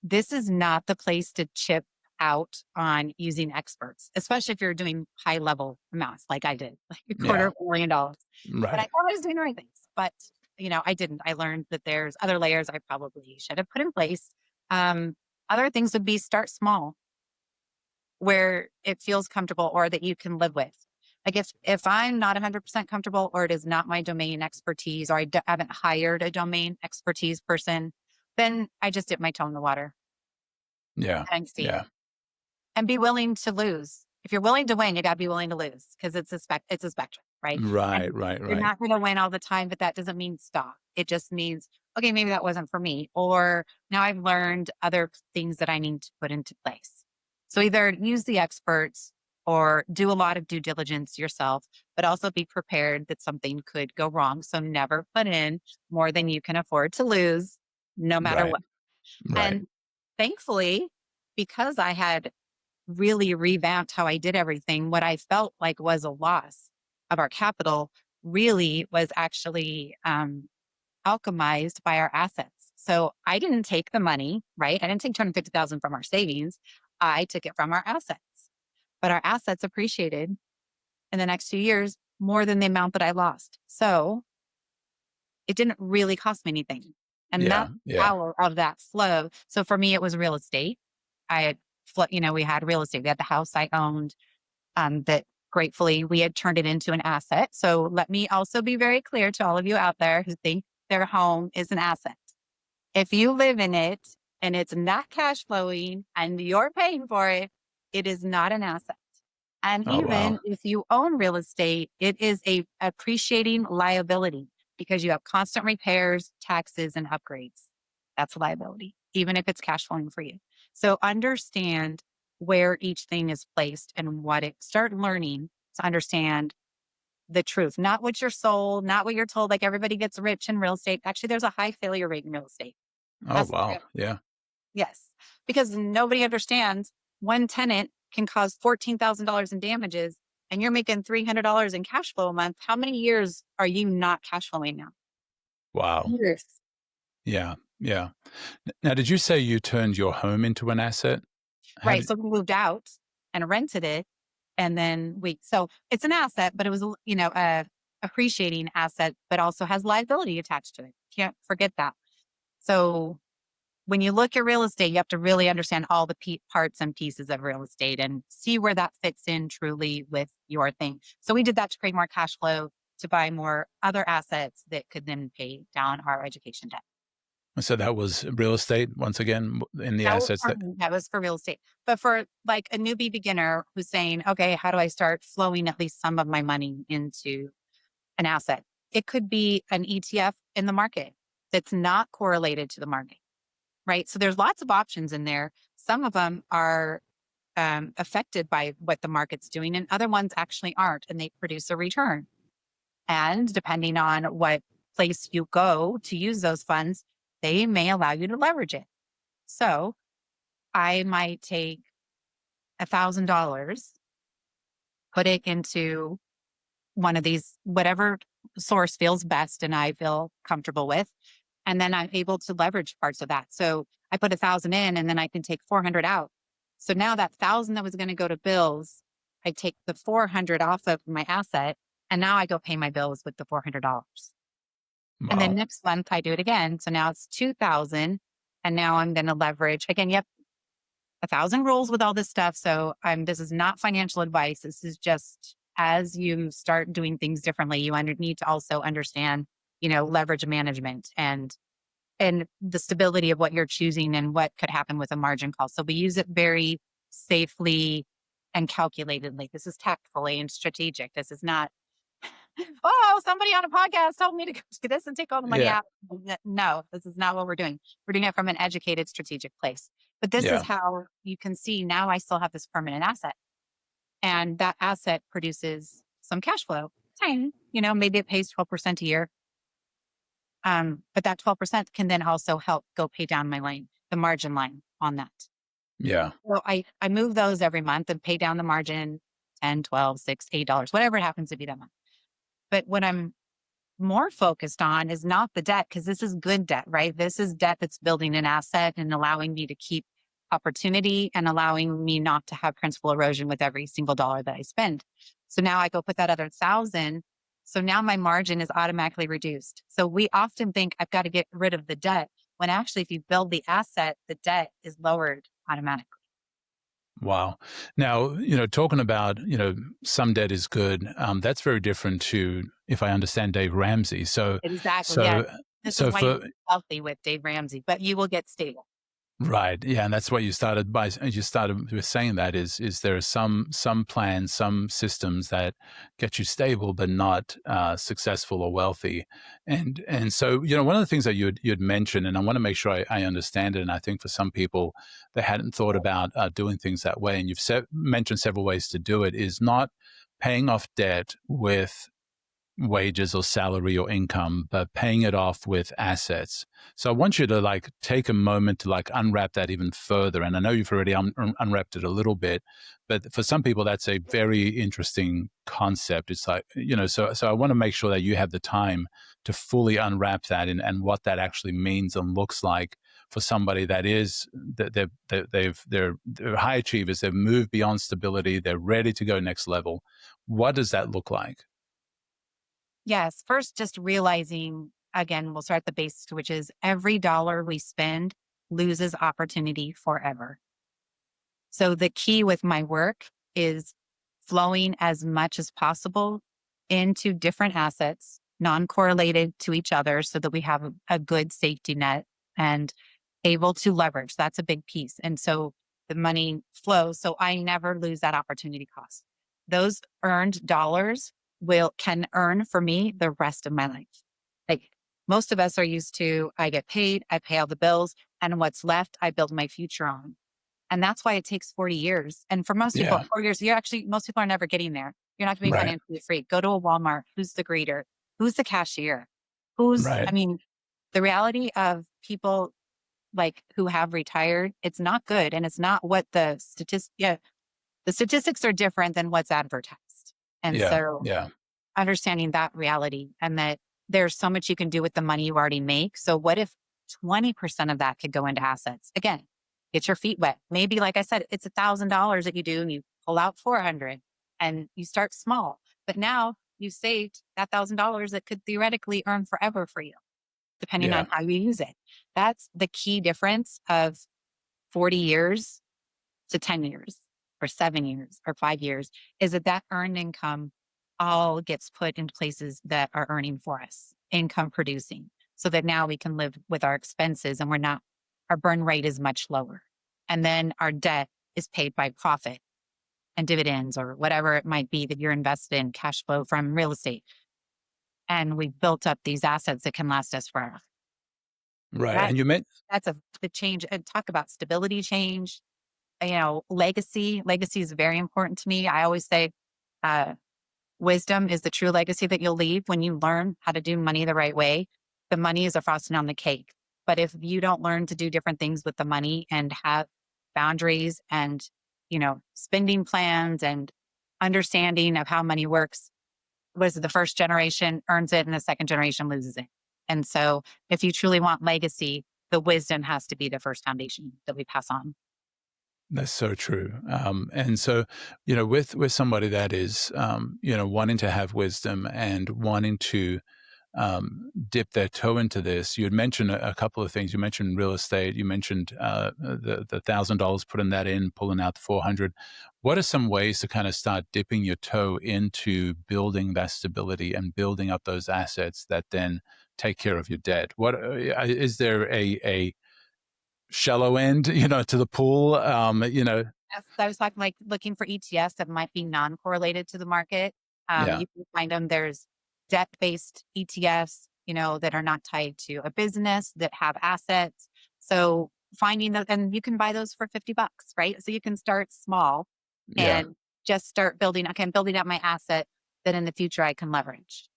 this is not the place to chip out on using experts, especially if you're doing high level amounts like I did, like a quarter Yeah, of $1 million. And I right. thought I was doing the right things, but I didn't. I learned that there's other layers I probably should have put in place. Um, other things would be start small where it feels comfortable or that you can live with. Like if I'm not 100% comfortable, or it is not my domain expertise, or haven't hired a domain expertise person, then I just dip my toe in the water Yeah. and see, Yeah. and be willing to lose. If you're willing to win, you got to be willing to lose, because it's a spectrum, right? Right, And right, you're right. not going to win all the time, but that doesn't mean stop. It just means, okay, maybe that wasn't for me, or now I've learned other things that I need to put into place. So either use the experts or do a lot of due diligence yourself, but also be prepared that something could go wrong. So never put in more than you can afford to lose, no matter Right. what. Right. And thankfully, because I had really revamped how I did everything, what I felt like was a loss of our capital really was actually alchemized by our assets. So I didn't take the money, right? I didn't take 250,000 from our savings. I took it from our assets, but our assets appreciated in the next few years more than the amount that I lost. So it didn't really cost me anything. And Yeah. that's the Yeah. power of that flow. So for me, it was real estate. I had, we had real estate. We had the house I owned, that gratefully we had turned it into an asset. So let me also be very clear to all of you out there who think their home is an asset. If you live in it and it's not cash flowing and you're paying for it, it is not an asset. And Oh, wow. even if you own real estate, it is a appreciating liability, because you have constant repairs, taxes, and upgrades. That's a liability, even if it's cash flowing for you. So understand where each thing is placed and start learning to understand the truth, not what you're sold, not what you're told. Like everybody gets rich in real estate. Actually, there's a high failure rate in real estate. Oh, That's wow. Yeah. Yes, because nobody understands one tenant can cause $14,000 in damages, and you're making $300 in cash flow a month. How many years are you not cash flowing now? Wow. Years. Yeah. Yeah. Now, did you say you turned your home into an asset? How Right. did So we moved out and rented it. And then so it's an asset, but it was, a appreciating asset, but also has liability attached to it. Can't forget that. So when you look at real estate, you have to really understand all the parts and pieces of real estate and see where that fits in truly with your thing. So we did that to create more cash flow, to buy more other assets that could then pay down our education debt. so that was real estate once again in the assets that That was for real estate. But for like a newbie beginner who's saying, okay, how do I start flowing at least some of my money into an asset? It could be an ETF in the market that's not correlated to the market, right? So there's lots of options in there. Some of them are affected by what the market's doing, and other ones actually aren't, and they produce a return. And depending on what place you go to use those funds, they may allow you to leverage it. So I might take $1,000, put it into one of these, whatever source feels best and I feel comfortable with. And then I'm able to leverage parts of that. So I put 1,000 in and then I can take 400 out. So now that 1,000 that was going to go to bills, I take the 400 off of my asset, and now I go pay my bills with the $400. And then wow. next month I do it again. So now it's 2,000. And now I'm going to leverage again. Yep. 1,000 rules with all this stuff. So this is not financial advice. This is just, as you start doing things differently, you need to also understand, leverage management and the stability of what you're choosing and what could happen with a margin call. So we use it very safely and calculatedly. This is tactfully and strategic. This is not, oh, somebody on a podcast told me to do this and take all the money Yeah. out. No, this is not what we're doing. We're doing it from an educated, strategic place. But this is Yeah. how you can see now I still have this permanent asset. And that asset produces some cash flow. Tiny, maybe it pays 12% a year. But that 12% can then also help go pay down my line, the margin line on that. Yeah. So I move those every month and pay down the margin 10, 12, 6, $8, whatever it happens to be that month. But what I'm more focused on is not the debt, because this is good debt, right? This is debt that's building an asset and allowing me to keep opportunity and allowing me not to have principal erosion with every single dollar that I spend. So now I go put that other 1,000. So now my margin is automatically reduced. So we often think I've got to get rid of the debt, when actually if you build the asset, the debt is lowered automatically. Wow. Now, talking about, some debt is good. That's very different to, if I understand Dave Ramsey. So, Exactly. Yeah. so, This is so why you for, get wealthy with Dave Ramsey, but you will get stable. right. Yeah. And that's what you started with saying that is there are some plans, some systems that get you stable, but not successful or wealthy. And so, one of the things that you'd mentioned, and I want to make sure I understand it. And I think for some people, they hadn't thought about doing things that way. And you've mentioned several ways to do it is not paying off debt with wages or salary or income, but paying it off with assets. So I want you to take a moment to unwrap that even further. And I know you've already unwrapped it a little bit, but for some people that's a very interesting concept. It's so I want to make sure that you have the time to fully unwrap that and what that actually means and looks like for somebody that is that they're high achievers. They've moved beyond stability. They're ready to go next level. What does that look like? Yes. First, just realizing again, we'll start at the basics, which is every dollar we spend loses opportunity forever. So the key with my work is flowing as much as possible into different assets, non correlated to each other, so that we have a good safety net and able to leverage. That's a big piece. And so the money flows. So I never lose that opportunity cost. Those earned dollars can earn for me the rest of my life. Like most of us are used to, I get paid, I pay all the bills, and what's left, I build my future on. And that's why it takes 40 years. And for most people, Yeah. 4 years, most people are never getting there. You're not going to be Right. financially free. Go to a Walmart. Who's the greeter? Who's the cashier? I Right. mean, the reality of people who have retired, it's not good. And it's not what the statistics are different than what's advertised. And Yeah. so Yeah. understanding that reality and that there's so much you can do with the money you already make. So what if 20% of that could go into assets? Again, get your feet wet. Maybe, like I said, it's $1,000 that you do and you pull out 400 and you start small. But now you saved that $1,000 that could theoretically earn forever for you, depending Yeah. on how you use it. That's the key difference of 40 years to 10 years or 7 years or 5 years is that earned income all gets put in places that are earning for us, income producing, so that now we can live with our expenses and our burn rate is much lower. And then our debt is paid by profit and dividends or whatever it might be that you're invested in, cash flow from real estate. And we've built up these assets that can last us forever. Right. That And you meant that's the change. And talk about stability change, legacy. Legacy is very important to me. I always say, uh, wisdom is the true legacy that you'll leave when you learn how to do money the right way. The money is a frosting on the cake. But if you don't learn to do different things with the money and have boundaries and, spending plans and understanding of how money works, was the first generation earns it and the second generation loses it. And so if you truly want legacy, the wisdom has to be the first foundation that we pass on. that's so true. And so, with somebody that is, wanting to have wisdom and wanting to dip their toe into this, you had mentioned a couple of things. You mentioned real estate. You mentioned the $1,000, putting that in, pulling out the 400. What are some ways to kind of start dipping your toe into building that stability and building up those assets that then take care of your debt? What is there a shallow end, to the pool? Yes, I was talking looking for ETFs that might be non-correlated to the market. Yeah, You can find them. There's debt-based ETFs, that are not tied to a business that have assets. So finding those, and you can buy those for $50, right? So you can start small yeah, and just start building. Okay, I'm building up my asset that in the future I can leverage.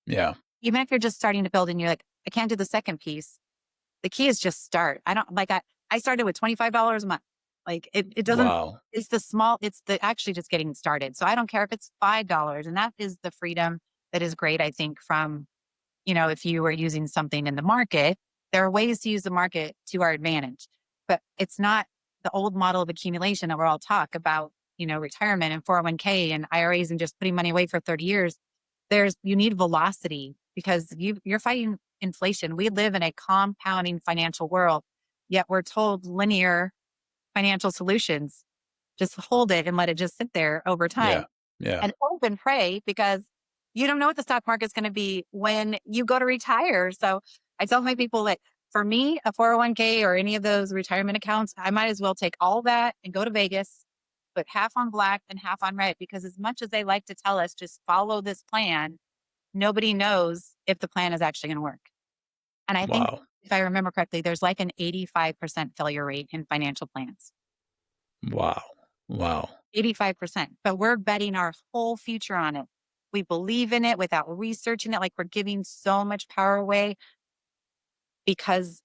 yeah. Even if you're just starting to build and you're like, I can't do the second piece. The key is just start. I don't like I started with $25 a month. It doesn't Wow. it's the actually just getting started. So I don't care if it's $5. And that is the freedom that is great, I think, from, if you were using something in the market, there are ways to use the market to our advantage. But it's not the old model of accumulation that we're all talk about, retirement and 401k and IRAs and just putting money away for 30 years. You need velocity because you're fighting inflation. We live in a compounding financial world, yet we're told linear financial solutions. Just hold it and let it just sit there over Yeah. time Yeah. and hope and pray because you don't know what the stock market's going to be when you go to retire. So I tell my people that for me, a 401k or any of those retirement accounts, I might as well take all that and go to Vegas, put half on black and half on red because as much as they like to tell us, just follow this plan, nobody knows if the plan is actually going to work. And I think Wow. if I remember correctly, there's like an 85% failure rate in financial plans. Wow. Wow. 85%, but we're betting our whole future on it. We believe in it without researching it. Like we're giving so much power away because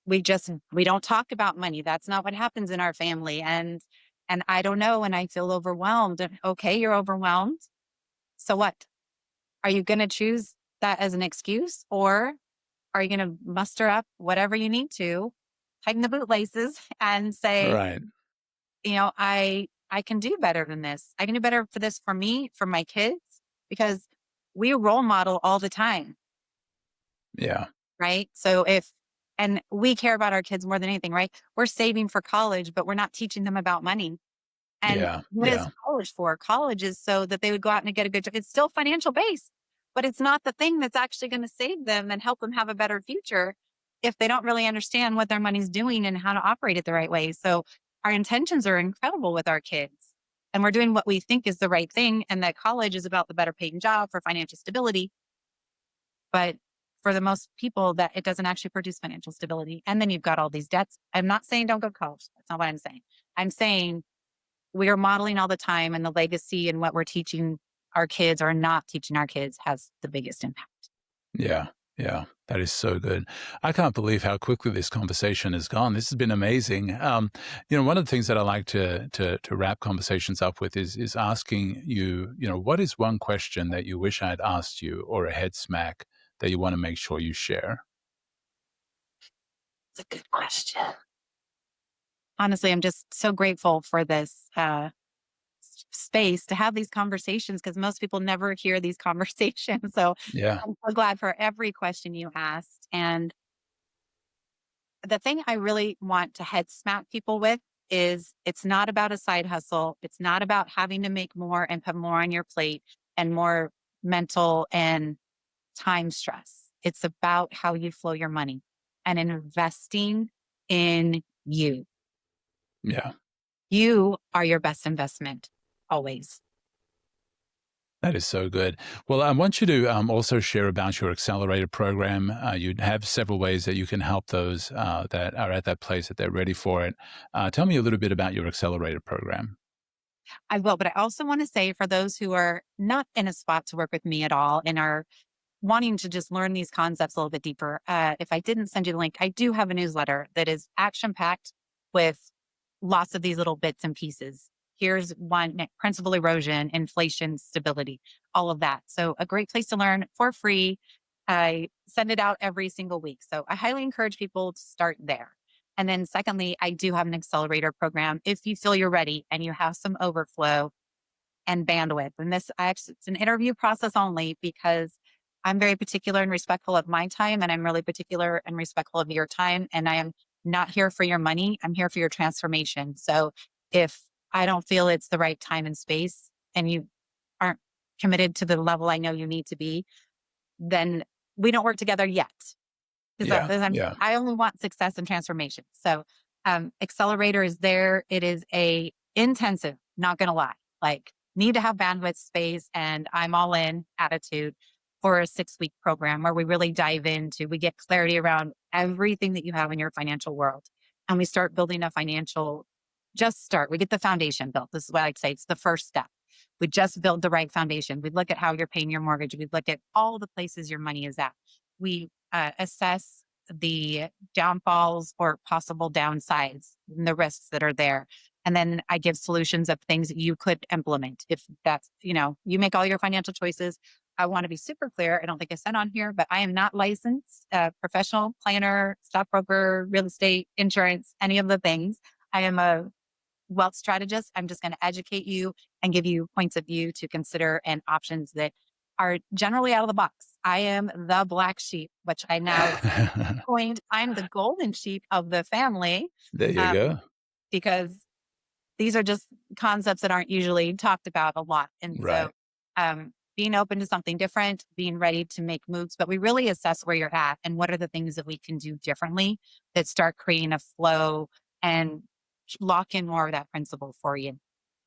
we don't talk about money. That's not what happens in our family. And I don't know. And I feel overwhelmed. And okay, you're overwhelmed. So what? Are you going to choose that as an excuse or are you going to muster up whatever you need to, tighten the bootlaces and say, Right. I can do better than this. I can do better for this for me, for my kids, because we role model all the time, Yeah. right? And we care about our kids more than anything, right? We're saving for college, but we're not teaching them about money. And Yeah. what is Yeah. college for? College is so that they would go out and get a good job. It's still financial based, but it's not the thing that's actually going to save them and help them have a better future if they don't really understand what their money's doing and how to operate it the right way. So our intentions are incredible with our kids. And we're doing what we think is the right thing. And that college is about the better paying job for financial stability. But for the most people, that it doesn't actually produce financial stability. And then you've got all these debts. I'm not saying don't go to college. That's not what I'm saying. I'm saying we are modeling all the time and the legacy and what we're teaching our kids or not teaching our kids has the biggest impact. Yeah. Yeah. That is so good. I can't believe how quickly this conversation has gone. This has been amazing. One of the things that I like to wrap conversations up with is asking you, what is one question that you wish I had asked you or a head smack that you want to make sure you share? It's a good question. Honestly, I'm just so grateful for this space to have these conversations because most people never hear these conversations. So Yeah. I'm so glad for every question you asked. And the thing I really want to head smack people with is it's not about a side hustle. It's not about having to make more and put more on your plate and more mental and time stress. It's about how you flow your money and investing in you. Yeah. You are your best investment always. That is so good. Well, I want you to also share about your Accelerator program. You have several ways that you can help those that are at that place that they're ready for it. Tell me a little bit about your Accelerator program. I will, but I also want to say for those who are not in a spot to work with me at all and are wanting to just learn these concepts a little bit deeper, if I didn't send you the link, I do have a newsletter that is action packed with lots of these little bits and pieces. Here's one: principal erosion, inflation, stability, all of that. So, a great place to learn for free. I send it out every single week. So, I highly encourage people to start there. And then, secondly, I do have an accelerator program if you feel you're ready and you have some overflow and bandwidth. And this actually, it's an interview process only because I'm very particular and respectful of my time. And I'm really particular and respectful of your time. And I am not here for your money. I'm here for your transformation. So if I don't feel it's the right time and space and you aren't committed to the level I know you need to be, then we don't work together yet. Yeah. Yeah. I only want success and transformation. So Accelerator is there. It is a intensive, not gonna lie, like need to have bandwidth space and I'm all in attitude for a 6-week program where we really dive into, we get clarity around everything that you have in your financial world. And we start building a financial, just start. We get the foundation built. This is what I'd say. It's the first step. We just build the right foundation. We look at how you're paying your mortgage. We look at all the places your money is at. We assess the downfalls or possible downsides and the risks that are there. And then I give solutions of things that you could implement. If that's, you make all your financial choices. I want to be super clear. I don't think I said on here, but I am not licensed, professional planner, stockbroker, real estate, insurance, any of the things. I am a wealth strategist. I'm just going to educate you and give you points of view to consider and options that are generally out of the box. I am the black sheep, which I now coined. I'm the golden sheep of the family There you uh, go. because these are just concepts that aren't usually talked about a lot. And so Right. being open to something different, being ready to make moves, but we really assess where you're at and what are the things that we can do differently that start creating a flow and lock in more of that principle for you.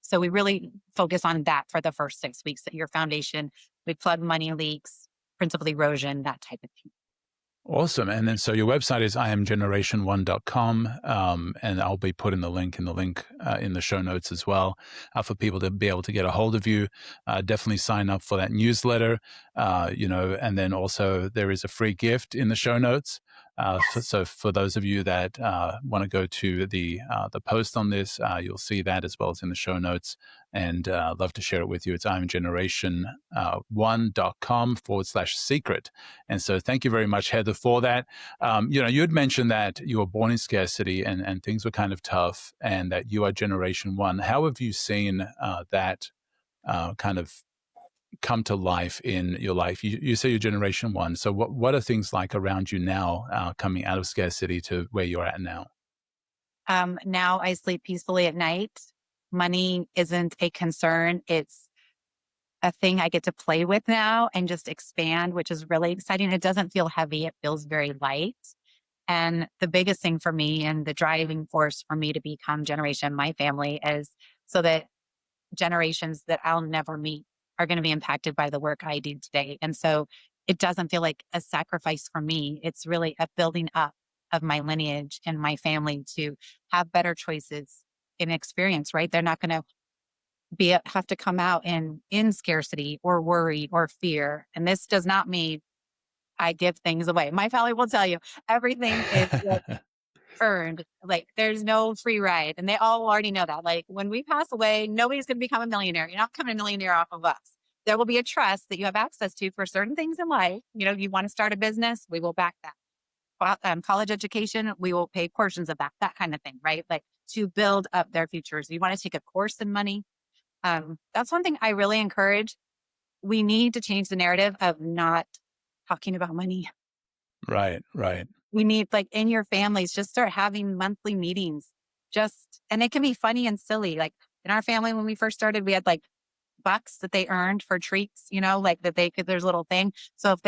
So we really focus on that for the first 6 weeks at your foundation. We plug money leaks, principal erosion, that type of thing. Awesome. And then so your website is iamgeneration1.com, and I'll be putting the link in the show notes as well, for people to be able to get a hold of you. Definitely sign up for that newsletter, and then also there is a free gift in the show notes. So for those of you that want to go to the post on this, you'll see that as well as in the show notes, and love to share it with you. It's iamgeneration1.com/secret. And so thank you very much, Heather, for that. You had mentioned that you were born in scarcity and things were kind of tough, and that you are generation one. How have you seen that kind of come to life in your life? You say you're generation one. So what are things like around you now, coming out of scarcity to where you're at now? Now I sleep peacefully at night. Money isn't a concern. It's a thing I get to play with now and just expand, which is really exciting. It doesn't feel heavy. It feels very light. And the biggest thing for me and the driving force for me to become generation my family is so that generations that I'll never meet are going to be impacted by the work I do today. And so it doesn't feel like a sacrifice for me. It's really a building up of my lineage and my family to have better choices in experience, right? They're not going to have to come out in scarcity or worry or fear. And this does not mean I give things away. My family will tell you everything is like earned. Like there's no free ride. And they all already know that. Like when we pass away, nobody's going to become a millionaire. You're not becoming a millionaire off of us. There will be a trust that you have access to for certain things in life. You want to start a business, we will back that. College education, we will pay portions of that kind of thing, right? Like to build up their futures. You want to take a course in money. That's one thing I really encourage. We need to change the narrative of not talking about money. Right, right. We need, like in your families, just start having monthly meetings. And it can be funny and silly. Like in our family, when we first started, we had like bucks that they earned for treats, like that there's a little thing. So if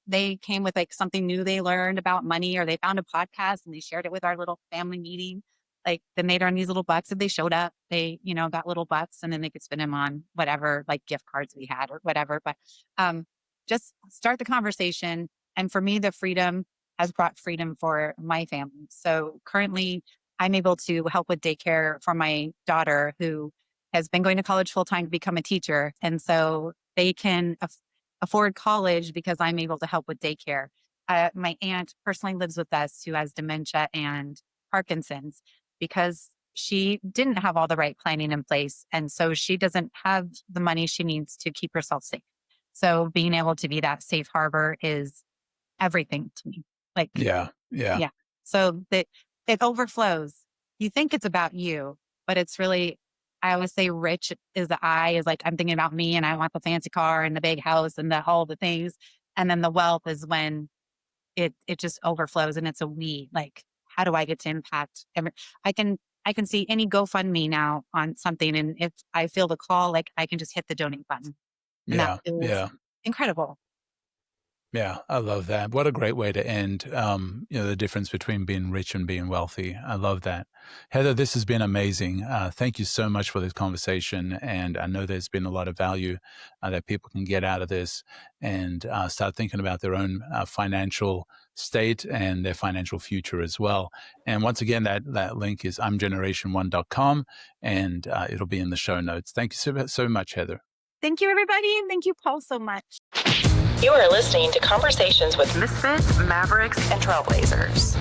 they came with like something new they learned about money, or they found a podcast and they shared it with our little family meeting, like then they'd earn these little bucks. If they showed up, they, got little bucks, and then they could spend them on whatever, like gift cards we had or whatever. But just start the conversation. And for me, the freedom has brought freedom for my family. So currently I'm able to help with daycare for my daughter, who has been going to college full time to become a teacher. And so they can afford college because I'm able to help with daycare. My aunt personally lives with us, who has dementia and Parkinson's, because she didn't have all the right planning in place. And so she doesn't have the money she needs to keep herself safe. So being able to be that safe harbor is everything to me. Like, Yeah, yeah. yeah. So that it overflows. You think it's about you, but it's really, I always say rich is like, I'm thinking about me and I want the fancy car and the big house and all the things. And then the wealth is when it just overflows, and it's a we. Like, how do I get to impact? I can see any GoFundMe now on something. And if I feel the call, like I can just hit the donate button, and that Yeah, feels yeah. incredible. Yeah, I love that. What a great way to end, the difference between being rich and being wealthy. I love that. Heather, this has been amazing. Thank you so much for this conversation. And I know there's been a lot of value that people can get out of this, and start thinking about their own financial state and their financial future as well. And once again, that link is imgeneration1.com, and it'll be in the show notes. Thank you so much, Heather. Thank you, everybody. And thank you, Paul, so much. You are listening to Conversations with Misfits, Mavericks, and Trailblazers.